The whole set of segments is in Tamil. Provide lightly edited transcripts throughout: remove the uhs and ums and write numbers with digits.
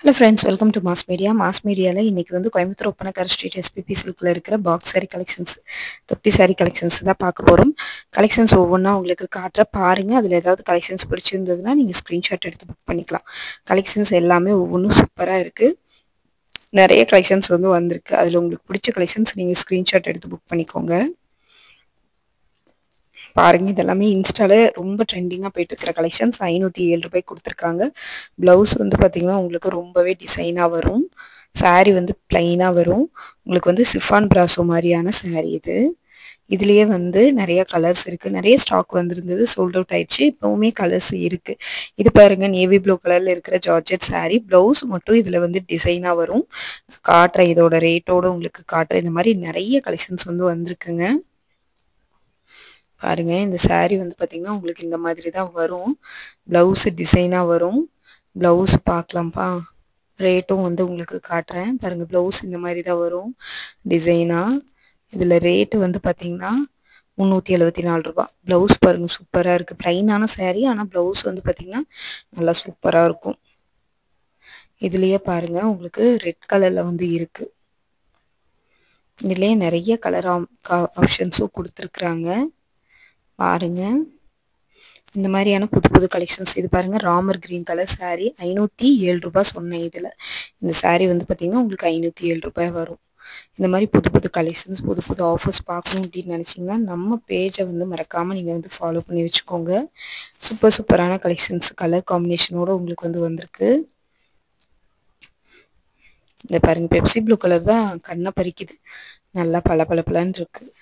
Hello friends, welcome to Mass Media. Mass Media la இன்னைக்கு வந்து கோயம்புத்தூர் ஒப்பனக்கார ஸ்ட்ரீட் SPP சில்க்ல இருக்கிற பாக்ஸ் saree கலெக்ஷன்ஸ், தொட்டி saree கலெக்ஷன்ஸ் தான் பார்க்க போறோம். கலெக்ஷன்ஸ் ஒவ்வொன்றா உங்களுக்கு காட்டுற பாருங்க. அதில் ஏதாவது கலெக்ஷன்ஸ் பிடிச்சிருந்ததுன்னா நீங்கள் ஸ்க்ரீன்ஷாட் எடுத்து புக் பண்ணிக்கலாம். கலெக்ஷன்ஸ் எல்லாமே ஒவ்வொன்றும் சூப்பராக இருக்குது. நிறைய கலெக்ஷன்ஸ் வந்து வந்திருக்கு. அதில் உங்களுக்கு பிடிச்ச கலெக்ஷன்ஸ் நீங்கள் ஸ்க்ரீன்ஷாட் எடுத்து புக் பண்ணிக்கோங்க. பாருங்க, இதெல்லாமே இன்ஸ்டால ரொம்ப ட்ரெண்டிங்காக போயிட்டு இருக்கிற கலெக்ஷன்ஸ். 507 ரூபாய்க்கு கொடுத்துருக்காங்க. ப்ளவுஸ் வந்து பார்த்தீங்கன்னா உங்களுக்கு ரொம்பவே டிசைனாக வரும். சாரீ வந்து பிளைனாக வரும். உங்களுக்கு வந்து சிஃபான் பிராசோ மாதிரியான சாரீ இது. இதுலேயே வந்து நிறைய கலர்ஸ் இருக்குது. நிறைய ஸ்டாக் வந்திருந்தது, சோல்ட் அவுட் ஆயிடுச்சு. இப்போவுமே கலர்ஸ் இருக்குது. இது பாருங்கள், நேவி ப்ளூ கலரில் இருக்கிற ஜார்ஜெட் சாரீ. ப்ளவுஸ் மட்டும் இதில் வந்து டிசைனாக வரும். காட்டுறேன், இதோட ரேட்டோடு உங்களுக்கு காட்டுறேன். இந்த மாதிரி நிறைய கலெக்ஷன்ஸ் வந்து வந்திருக்குங்க. பாருங்க, இந்த saree வந்து பார்த்தீங்கன்னா உங்களுக்கு இந்த மாதிரி தான் வரும். ப்ளவுஸ் டிசைனாக வரும். ப்ளவுஸ் பார்க்கலாம்ப்பா, ரேட்டும் வந்து உங்களுக்கு காட்டுறேன். பாருங்கள், ப்ளவுஸ் இந்த மாதிரி தான் வரும் டிசைனாக. இதில் ரேட்டு வந்து பார்த்தீங்கன்னா 374 ரூபா. ப்ளவுஸ் பாருங்கள், சூப்பராக இருக்குது. ப்ளைனான saree, ஆனால் ப்ளவுஸ் வந்து பார்த்தீங்கன்னா நல்லா சூப்பராக இருக்கும். இதுலேயே பாருங்கள், உங்களுக்கு ரெட் கலரில் வந்து இருக்குது. இதுலேயே நிறைய கலர் ஆப்ஷன்ஸும் கொடுத்துருக்குறாங்க. பாருங்க, இந்த மாதிரியான புது புது கலெக்ஷன்ஸ். இது பாருங்க, ராமர் கிரீன் கலர் சாரீ. 507 ரூபாய் சொன்னேன். இதில் இந்த சாரீ வந்து பார்த்தீங்கன்னா உங்களுக்கு 507 ரூபாய் வரும். இந்த மாதிரி புது புது கலெக்ஷன்ஸ், புது புது ஆஃபர்ஸ் பார்க்கணும் அப்படின்னு நினச்சிங்கன்னா நம்ம பேஜை வந்து மறக்காமல் நீங்கள் வந்து ஃபாலோ பண்ணி வச்சுக்கோங்க. சூப்பர் சூப்பரான கலெக்ஷன்ஸ், கலர் காம்பினேஷனோடு உங்களுக்கு வந்து வந்திருக்கு. இந்த பாருங்கள், பெப்சி ப்ளூ கலர் தான் கண்ணை பறிக்குது. நல்லா பளபளன்னு இருக்குது.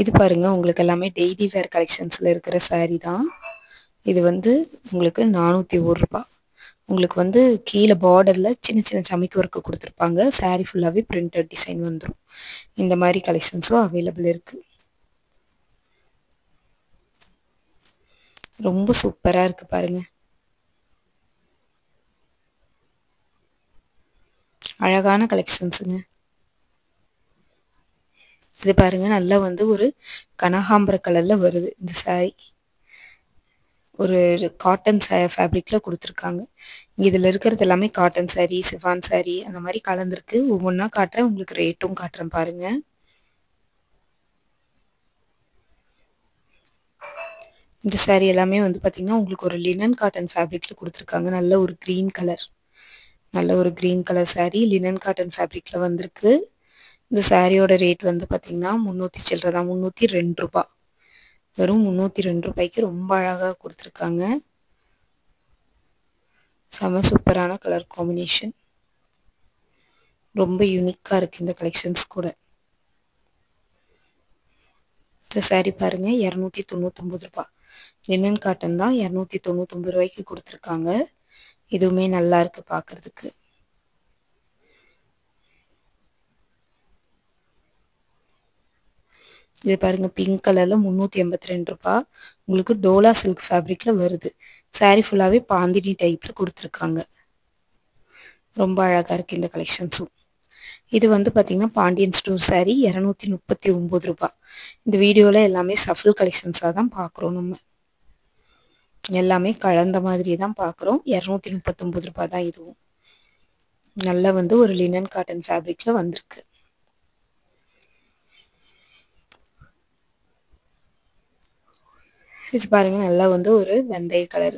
இது பாருங்க, உங்களுக்கு எல்லாமே டெய்லி வேர் கலெக்ஷன்ஸில் இருக்கிற சாரீ தான். இது வந்து உங்களுக்கு 401 ரூபா. உங்களுக்கு வந்து கீழே பார்டரில் சின்ன சின்ன சமிக்கு ஒர்க்கு கொடுத்துருப்பாங்க. சாரீ ஃபுல்லாகவே பிரிண்டட் டிசைன் வந்துடும். இந்த மாதிரி கலெக்ஷன்ஸும் அவைலபிள் இருக்குது. ரொம்ப சூப்பராக இருக்குது பாருங்கள். அழகான கலெக்ஷன்ஸுங்க. இது பாருங்க, நல்லா வந்து ஒரு கனகாம்பர கலர்ல வருது இந்த சாரீ. ஒரு காட்டன் ஃபேப்ரிக்ல கொடுத்துருக்காங்க. இதில் இருக்கிறது எல்லாமே காட்டன் சாரீ, சிஃபான் சாரீ அந்த மாதிரி கலந்துருக்கு. ஒவ்வொன்றா காட்டுறேன், உங்களுக்கு ரேட்டும் காட்டுறேன் பாருங்க. இந்த சாரீ எல்லாமே வந்து பார்த்தீங்கன்னா உங்களுக்கு ஒரு லினன் காட்டன் ஃபேப்ரிக்ல கொடுத்துருக்காங்க. நல்ல ஒரு க்ரீன் கலர், நல்ல ஒரு green colour sari linen cotton ஃபேப்ரிக்ல வந்திருக்கு. இந்த சாரியோட ரேட் வந்து பார்த்தீங்கன்னா 300 சில்லற தான், 302 ரூபா. வெறும் 302 ரூபாய்க்கு ரொம்ப அழகாக கொடுத்துருக்காங்க. செம சூப்பரான கலர் காம்பினேஷன், ரொம்ப யூனிக்காக இருக்குது இந்த கலெக்ஷன்ஸ் கூட. இந்த சாரீ பாருங்கள், 299 ரூபா. லினன் காட்டன் தான், 299 ரூபாய்க்கு கொடுத்துருக்காங்க. இதுவுமே நல்லா இருக்குது பார்க்குறதுக்கு. இது பாருங்க, பிங்க் கலர்ல 382 ரூபா. உங்களுக்கு டோலா சில்க் ஃபேப்ரிக்ல வருது. சாரீ ஃபுல்லாவே பாந்தினி டைப்ல கொடுத்துருக்காங்க. ரொம்ப அழகா இருக்கு இந்த கலெக்ஷன்ஸும். இது வந்து பார்த்தீங்கன்னா பாண்டியன் ஸ்டோர் சாரீ, 239 ரூபா. இந்த வீடியோவில் எல்லாமே சஃபில் கலெக்ஷன்ஸாக தான் பார்க்குறோம். நம்ம எல்லாமே கலந்த மாதிரி தான் பார்க்குறோம். 239 ரூபா தான் இதுவும். நல்லா வந்து ஒரு லினன் காட்டன் ஃபேப்ரிக்ல வந்திருக்கு. இது பாருங்க, நல்லா வந்து ஒரு வெந்தய கலர்,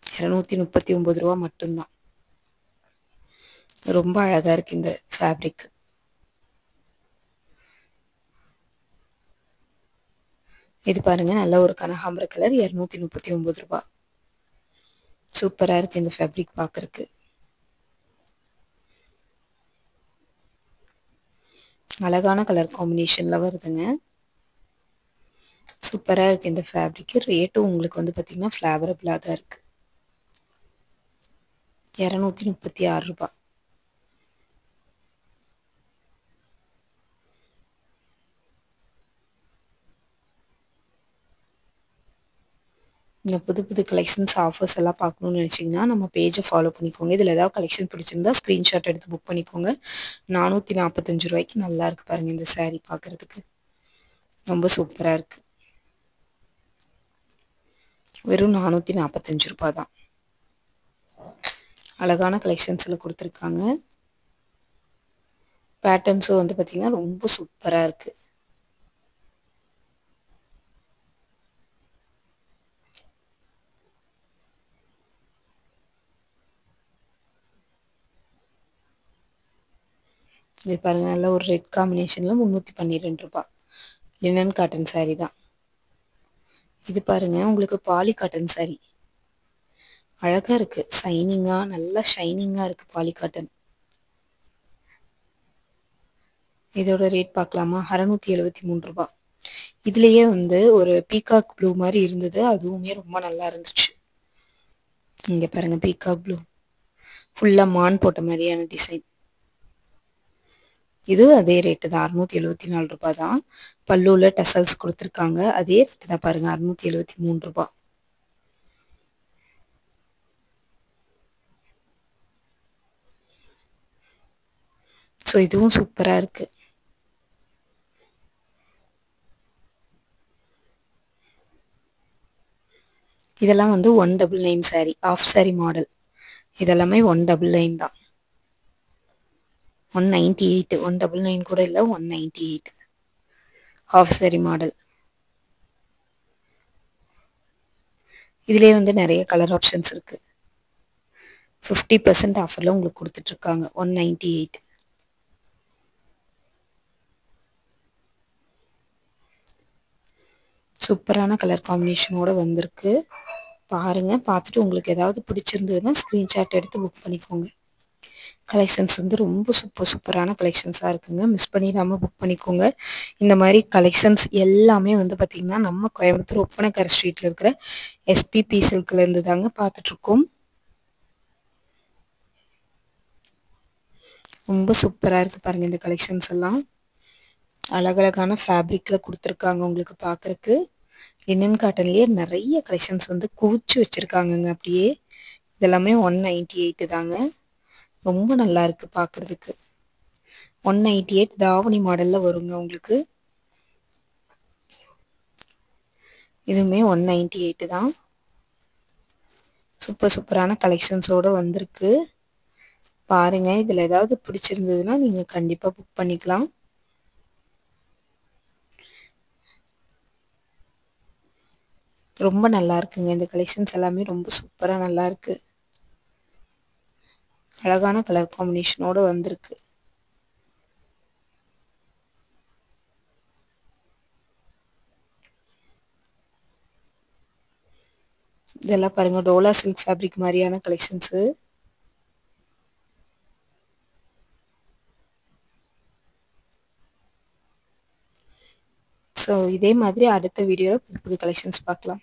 239 ரூபா மட்டும்தான். ரொம்ப அழகா இருக்கு இந்த ஃபேப்ரிக். இது பாருங்க, நல்ல ஒரு கனகாம்பர கலர், 239 ரூபா. சூப்பரா இருக்கு இந்த ஃபேப்ரிக் பார்க்கறதுக்கு. அழகான கலர் காம்பினேஷன்ல வருதுங்க. சூப்பரா இருக்கு இந்த ஃபேப்ரிக். ரேட்டும் உங்களுக்கு வந்து பார்த்தீங்கன்னா ஃபிளேவரபிளா தான் இருக்கு. 236 ரூபா. இந்த புது புது கலெக்ஷன்ஸ் ஆஃபர்ஸ் எல்லாம் பார்க்கணும்னு நினச்சிங்கன்னா நம்ம பேஜை ஃபாலோ பண்ணிக்கோங்க. இதில் ஏதாவது கலெக்ஷன் பிடிச்சிருந்தா ஸ்க்ரீன்ஷாட் எடுத்து புக் பண்ணிக்கோங்க. 445 ரூபாய்க்கு நல்லா இருக்கு பாருங்கள் இந்த சாரீ பார்க்குறதுக்கு. ரொம்ப சூப்பராக இருக்குது. வெறும் 445 ரூபா தான். அழகான கலெக்ஷன்ஸில் கொடுத்துருக்காங்க. பேட்டர்ன்ஸும் வந்து பார்த்திங்கன்னா ரொம்ப சூப்பராக இருக்குது. இது பாருங்கள், நல்ல ஒரு ரெட் காம்பினேஷனில் 312 ரூபா. லினன் காட்டன் சாரீ தான் இது. பாருங்கள், உங்களுக்கு பாலி காட்டன் சாரீ அழகாக இருக்குது. ஷைனிங்காக, நல்லா ஷைனிங்காக இருக்குது பாலி காட்டன். இதோட ரேட் பார்க்கலாமா? 673 ரூபா. இதுலேயே வந்து ஒரு பீகாக் ப்ளூ மாதிரி இருந்தது, அதுவுமே ரொம்ப நல்லா இருந்துச்சு. இங்கே பாருங்கள், பீகாக் ப்ளூ ஃபுல்லாக மான் போட்ட மாதிரியான டிசைன். இது அதே ரேட்டு தான், 674 ரூபா தான். பல்லுவில் டசல்ஸ் கொடுத்துருக்காங்க, அதே ரேட்டு தான் பாருங்கள், 673 ரூபா. ஸோ இதுவும் சூப்பராக இருக்குது. இதெல்லாம் வந்து 199 சாரீ, ஆஃப் சாரீ மாடல். இதெல்லாமே 199 தான். 198, 199 கூட இல்லை, 198 ஆஃப் சாரீ மாடல். இதுலேயே வந்து நிறைய கலர் ஆப்ஷன்ஸ் இருக்குது. 50% ஆஃபரில் உங்களுக்கு கொடுத்துட்ருக்காங்க. 198. சூப்பரான கலர் காம்பினேஷனோடு வந்திருக்கு. பாருங்கள், பார்த்துட்டு உங்களுக்கு ஏதாவது பிடிச்சிருந்ததுன்னா ஸ்க்ரீன்ஷாட் எடுத்து புக் பண்ணிக்கோங்க. கலெக்ஷன்ஸ் வந்து ரொம்ப சூப்பரான கலெக்ஷன்ஸாக இருக்குங்க. மிஸ் பண்ணிடாமல் புக் பண்ணிக்கோங்க. இந்த மாதிரி கலெக்ஷன்ஸ் எல்லாமே வந்து பார்த்திங்கன்னா நம்ம கோயம்புத்தூர் ஒப்பனக்கார ஸ்ட்ரீட்டில் இருக்கிற எஸ்பிபி சில்க்லேருந்து தாங்க பார்த்துட்ருக்கோம். ரொம்ப சூப்பராக இருக்குது பாருங்கள். இந்த கலெக்ஷன்ஸ் எல்லாம் அழகழகான ஃபேப்ரிக்கில் கொடுத்துருக்காங்க உங்களுக்கு பார்க்குறக்கு. லினன் காட்டன்லேயே நிறைய கலெக்ஷன்ஸ் வந்து குவிச்சு வச்சுருக்காங்கங்க அப்படியே. இதெல்லாமே 198 தாங்க. ரொம்ப நல்லா இருக்குது பார்க்குறதுக்கு. 198 தாவணி மாடலில் வருங்க உங்களுக்கு. இதுவுமே 198 தான். சூப்பரான கலெக்ஷன்ஸோடு வந்திருக்கு. பாருங்கள், இதில் ஏதாவது பிடிச்சிருந்ததுன்னா நீங்கள் கண்டிப்பாக புக் பண்ணிக்கலாம். ரொம்ப நல்லா இருக்குங்க. இந்த கலெக்ஷன்ஸ் எல்லாமே ரொம்ப சூப்பராக நல்லா இருக்கு. அழகான கலர் காம்பினேஷனோடு வந்திருக்கு. இதெல்லாம் பாருங்கள், டோலா சில்க் ஃபேப்ரிக் மாதிரியான கலெக்ஷன்ஸு. ஸோ இதே மாதிரி அடுத்த வீடியோவில் புது புது கலெக்ஷன்ஸ் பார்க்கலாம்.